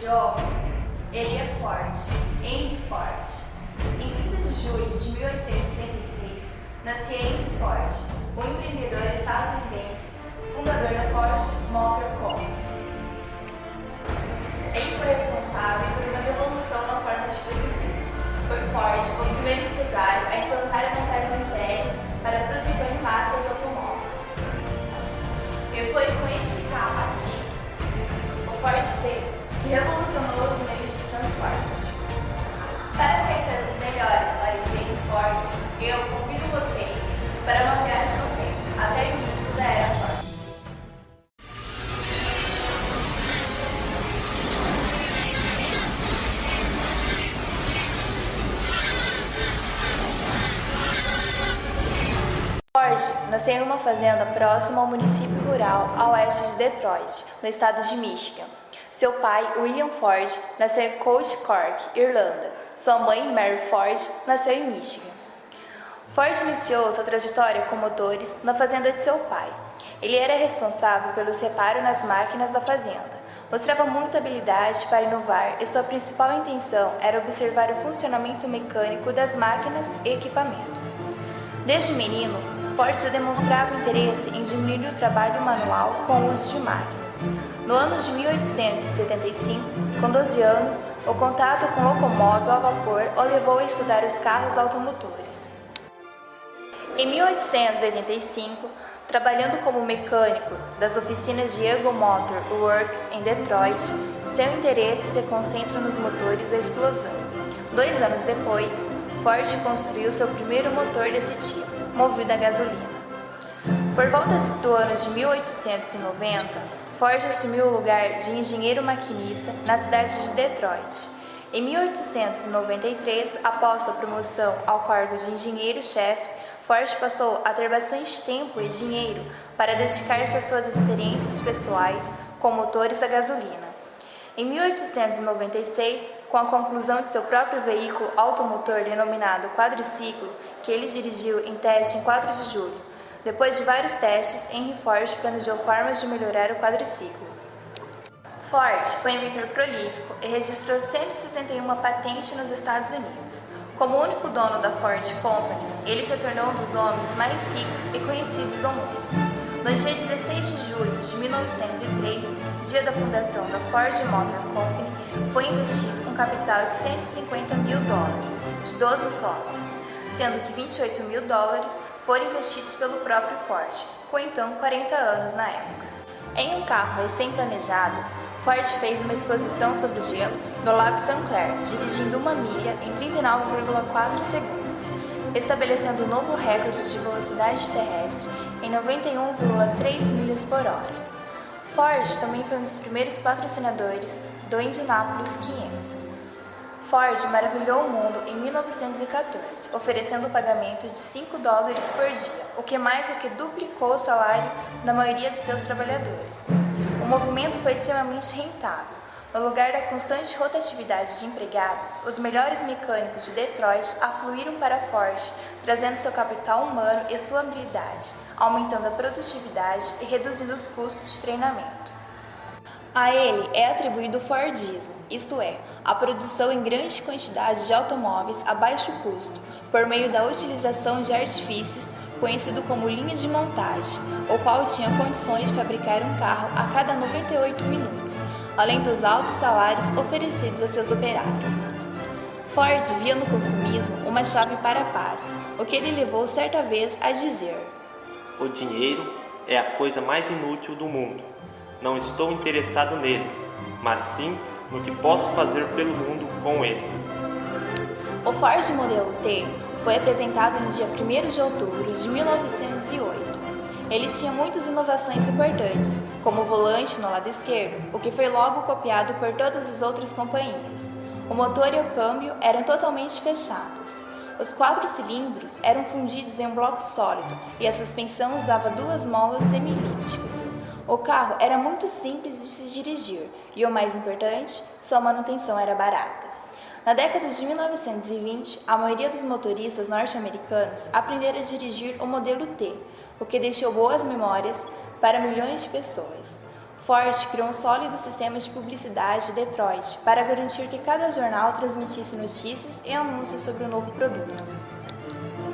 este homem, ele é Ford, Henry Ford. Em 30 de julho de 1863, nascia Henry Ford, um empreendedor estadunidense, fundador da Ford Motor Company. Ele foi responsável por uma revolução na forma de produzir. Foi Ford o primeiro empresário a implantar a montagem em série para a produção em massa de automóveis. E foi com este carro aqui, o Ford T, que revolucionou os meios de transporte. Para conhecer os melhores histórias de Henry Ford, eu convido vocês para uma viagem no tempo, até o início da Era Ford. Ford nasceu em uma fazenda próxima ao município rural a oeste de Detroit, no estado de Michigan. Seu pai, William Ford, nasceu em County Cork, Irlanda. Sua mãe, Mary Ford, nasceu em Michigan. Ford iniciou sua trajetória com motores na fazenda de seu pai. Ele era responsável pelo reparo nas máquinas da fazenda. Mostrava muita habilidade para inovar e sua principal intenção era observar o funcionamento mecânico das máquinas e equipamentos. Desde menino, Ford demonstrava interesse em diminuir o trabalho manual com o uso de máquinas. No ano de 1875, com 12 anos, o contato com locomóvel a vapor o levou a estudar os carros automotores. Em 1885, trabalhando como mecânico das oficinas de Eagle Motor Works em Detroit, seu interesse se concentra nos motores a explosão. 2 anos depois, Ford construiu seu primeiro motor desse tipo, movido a gasolina. Por volta do ano de 1890, Ford assumiu o lugar de engenheiro maquinista na cidade de Detroit. Em 1893, após sua promoção ao cargo de engenheiro-chefe, Ford passou a ter bastante tempo e dinheiro para dedicar-se às suas experiências pessoais com motores a gasolina. Em 1896, com a conclusão de seu próprio veículo automotor denominado quadriciclo, que ele dirigiu em teste em 4 de julho, depois de vários testes, Henry Ford planejou formas de melhorar o quadriciclo. Ford foi inventor prolífico e registrou 161 patentes nos Estados Unidos. Como único dono da Ford Company, ele se tornou um dos homens mais ricos e conhecidos do mundo. No dia 16 de julho de 1903, dia da fundação da Ford Motor Company, foi investido um capital de $150 mil, de 12 sócios, sendo que $28 mil foram investidos pelo próprio Ford, com então 40 anos na época. Em um carro recém-planejado, Ford fez uma exposição sobre o gelo no Lago St. Clair, dirigindo 1 milha em 39,4 segundos, estabelecendo um novo recorde de velocidade terrestre em 91,3 milhas por hora. Ford também foi um dos primeiros patrocinadores do Indianapolis 500. Ford maravilhou o mundo em 1914, oferecendo o pagamento de $5 por dia, o que mais do que duplicou o salário da maioria de seus trabalhadores. O movimento foi extremamente rentável. No lugar da constante rotatividade de empregados, os melhores mecânicos de Detroit afluíram para Ford, trazendo seu capital humano e sua habilidade, aumentando a produtividade e reduzindo os custos de treinamento. A ele é atribuído o Fordismo, isto é, a produção em grande quantidade de automóveis a baixo custo, por meio da utilização de artifícios, conhecido como linha de montagem, o qual tinha condições de fabricar um carro a cada 98 minutos, além dos altos salários oferecidos a seus operários. Ford via no consumismo uma chave para a paz, o que ele levou certa vez a dizer: "O dinheiro é a coisa mais inútil do mundo. Não estou interessado nele, mas sim no que posso fazer pelo mundo com ele." O Ford Modelo T foi apresentado no dia 1º de outubro de 1908. Ele tinha muitas inovações importantes, como o volante no lado esquerdo, o que foi logo copiado por todas as outras companhias. O motor e o câmbio eram totalmente fechados. Os 4 cilindros eram fundidos em um bloco sólido e a suspensão usava 2 molas semilípticas. O carro era muito simples de se dirigir e, o mais importante, sua manutenção era barata. Na década de 1920, a maioria dos motoristas norte-americanos aprenderam a dirigir o modelo T, o que deixou boas memórias para milhões de pessoas. Ford criou um sólido sistema de publicidade de Detroit para garantir que cada jornal transmitisse notícias e anúncios sobre o novo produto.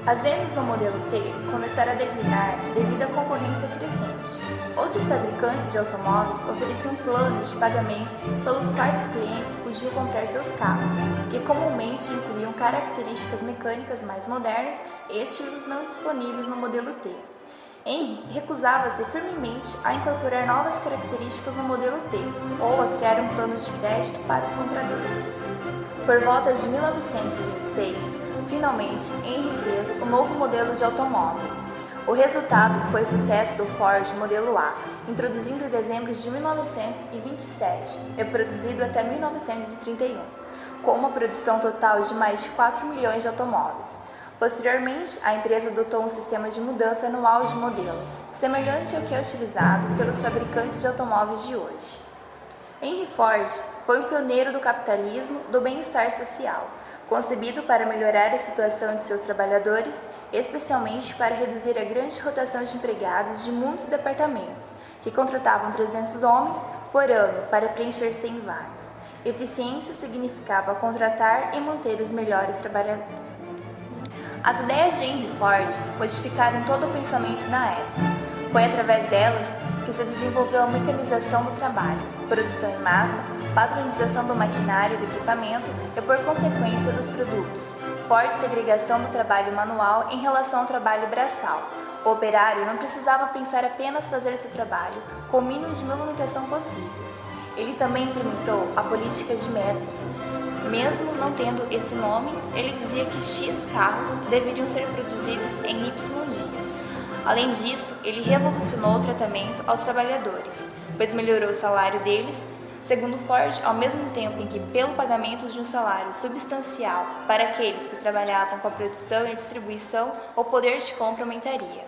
As vendas do modelo T começaram a declinar devido à concorrência crescente. Outros fabricantes de automóveis ofereciam planos de pagamentos pelos quais os clientes podiam comprar seus carros, que comumente incluíam características mecânicas mais modernas e estilos não disponíveis no modelo T. Henry recusava-se firmemente a incorporar novas características no modelo T ou a criar um plano de crédito para os compradores. Por volta de 1926, finalmente, Henry fez o novo modelo de automóvel. O resultado foi o sucesso do Ford Modelo A, introduzido em dezembro de 1927 e produzido até 1931, com uma produção total de mais de 4 milhões de automóveis. Posteriormente, a empresa adotou um sistema de mudança anual de modelo, semelhante ao que é utilizado pelos fabricantes de automóveis de hoje. Henry Ford foi um pioneiro do capitalismo do bem-estar social, concebido para melhorar a situação de seus trabalhadores, especialmente para reduzir a grande rotação de empregados de muitos departamentos, que contratavam 300 homens por ano para preencher 100 vagas. Eficiência significava contratar e manter os melhores trabalhadores. As ideias de Henry Ford modificaram todo o pensamento na época. Foi através delas que se desenvolveu a mecanização do trabalho, produção em massa, padronização do maquinário e do equipamento e, por consequência, dos produtos, forte segregação do trabalho manual em relação ao trabalho braçal. O operário não precisava pensar apenas fazer seu trabalho com o mínimo de movimentação possível. Ele também implementou a política de metas. Mesmo não tendo esse nome, ele dizia que X carros deveriam ser produzidos em Y dias. Além disso, ele revolucionou o tratamento aos trabalhadores, pois melhorou o salário deles, segundo Ford, ao mesmo tempo em que, pelo pagamento de um salário substancial para aqueles que trabalhavam com a produção e a distribuição, o poder de compra aumentaria.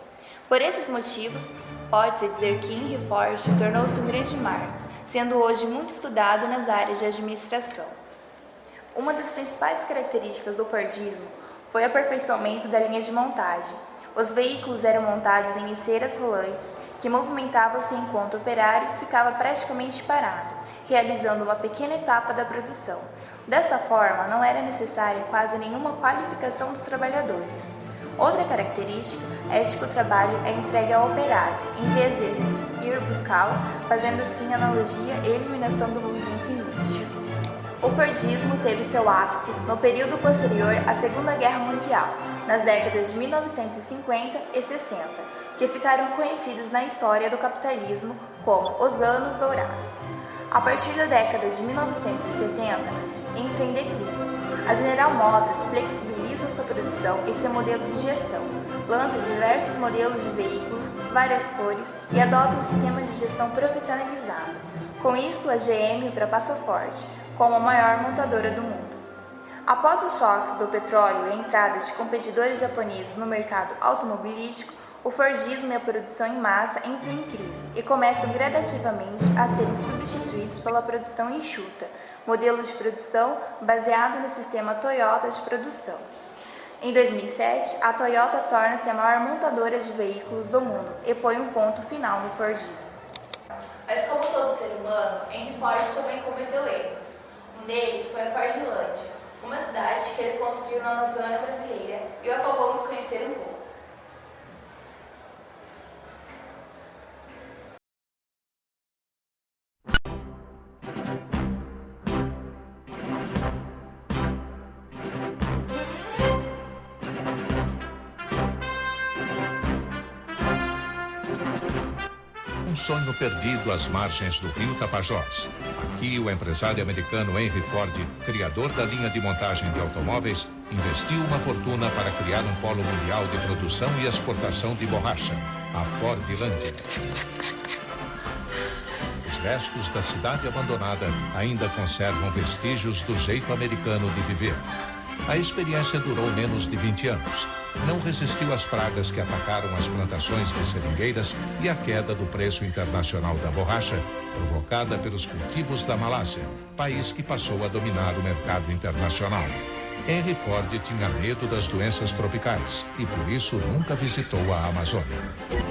Por esses motivos, pode-se dizer que Henry Ford tornou-se um grande marco, sendo hoje muito estudado nas áreas de administração. Uma das principais características do Fordismo foi o aperfeiçoamento da linha de montagem. Os veículos eram montados em esteiras rolantes que movimentavam-se enquanto o operário ficava praticamente parado, realizando uma pequena etapa da produção. Dessa forma, não era necessária quase nenhuma qualificação dos trabalhadores. Outra característica é de que o trabalho é entregue ao operário, em vez deles ir buscá-lo, fazendo assim analogia e eliminação do movimento inútil. O Fordismo teve seu ápice no período posterior à Segunda Guerra Mundial, nas décadas de 1950 e 60, que ficaram conhecidos na história do capitalismo como os Anos Dourados. A partir da década de 1970, entra em declínio. A General Motors flexibiliza sua produção e seu modelo de gestão, lança diversos modelos de veículos, várias cores e adota um sistema de gestão profissionalizado. Com isto, a GM ultrapassa a Ford como a maior montadora do mundo. Após os choques do petróleo e a entrada de competidores japoneses no mercado automobilístico, o Fordismo e a produção em massa entram em crise e começam gradativamente a serem substituídos pela produção enxuta, modelo de produção baseado no sistema Toyota de produção. Em 2007, a Toyota torna-se a maior montadora de veículos do mundo e põe um ponto final no Fordismo. Mas como todo ser humano, Henry Ford também cometeu erros. Um deles foi a Fordlândia, uma cidade que ele construiu na Amazônia brasileira e a qual vamos conhecer um pouco. Um sonho perdido às margens do rio Tapajós. Aqui, o empresário americano Henry Ford, criador da linha de montagem de automóveis, investiu uma fortuna para criar um polo mundial de produção e exportação de borracha, a Fordlândia. Os restos da cidade abandonada ainda conservam vestígios do jeito americano de viver. A experiência durou menos de 20 anos. Não resistiu às pragas que atacaram as plantações de seringueiras e à queda do preço internacional da borracha, provocada pelos cultivos da Malásia, país que passou a dominar o mercado internacional. Henry Ford tinha medo das doenças tropicais e, por isso, nunca visitou a Amazônia.